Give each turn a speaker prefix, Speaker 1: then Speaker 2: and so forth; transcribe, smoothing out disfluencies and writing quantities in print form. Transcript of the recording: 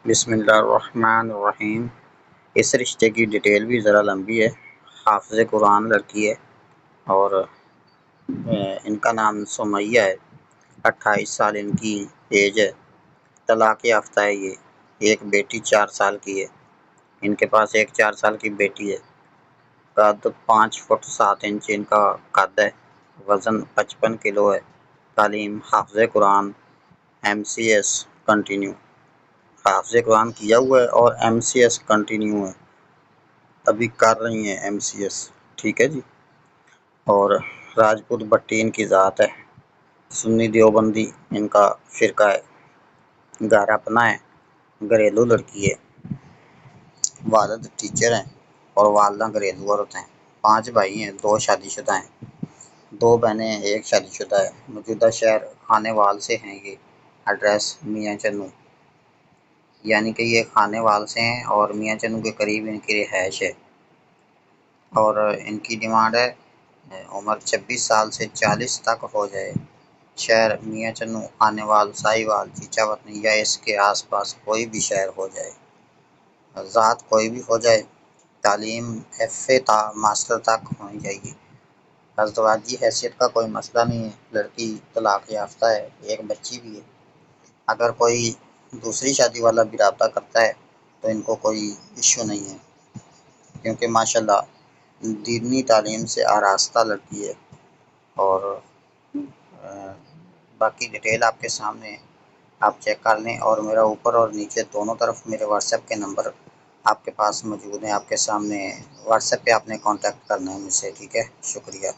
Speaker 1: بسم اللہ الرحمن الرحیم۔ اس رشتے کی ڈیٹیل بھی ذرا لمبی ہے۔ حافظ قرآن لڑکی ہے اور ان کا نام سمیہ ہے۔ 28 سال ان کی ایج ہے۔ طلاق یافتہ ہے یہ۔ ایک بیٹی 4 سال کی ہے۔ ان کے پاس ایک 4 سال کی بیٹی ہے۔ قد 5 فٹ 7 انچ ان کا قد ہے۔ وزن 55 کلو ہے۔ تعلیم حافظ قرآن MCS کنٹینیو۔ حافظ قرآن کیا ہوا ہے اور MCS کنٹینیو ہے، ابھی کر رہی ہیں MCS، ٹھیک ہے جی۔ اور راجپوت بٹی ان کی ذات ہے۔ سنی دیوبندی ان کا فرقہ ہے۔ گھر اپنا ہے، گھریلو لڑکی ہے۔ والد ٹیچر ہیں اور والدہ گھریلو عورت ہیں۔ 5 بھائی ہیں، 2 شادی شدہ ہیں، 2 بہنیں ہیں، 1 شادی شدہ ہے۔ موجودہ شہر خانے وال سے ہیں یہ۔ ایڈریس میاں چنو، یعنی کہ یہ خانے وال سے ہیں اور میاں چنو کے قریب ان کی رہائش ہے۔ اور ان کی ڈیمانڈ ہے عمر 26 سال سے 40 تک ہو جائے۔ شہر میاں چنو، خانے وال، سائی وال، چیچا وطنی یا اس کے آس پاس کوئی بھی شہر ہو جائے۔ ذات کوئی بھی ہو جائے۔ تعلیم FA تا ماسٹر تک ہونی چاہیے۔ ازدواجی حیثیت کا کوئی مسئلہ نہیں ہے۔ لڑکی طلاق یافتہ ہے، ایک بچی بھی ہے۔ اگر کوئی دوسری شادی والا بھی رابطہ کرتا ہے تو ان کو کوئی ایشو نہیں ہے، کیونکہ ماشاءاللہ دینی تعلیم سے آراستہ لڑکی ہے۔ اور باقی ڈیٹیل آپ کے سامنے ہے، آپ چیک کر لیں۔ اور میرا اوپر اور نیچے دونوں طرف میرے واٹس ایپ کے نمبر آپ کے پاس موجود ہیں، آپ کے سامنے واٹس ایپ پہ آپ نے کانٹیکٹ کرنا ہے مجھ سے، ٹھیک ہے۔ شکریہ۔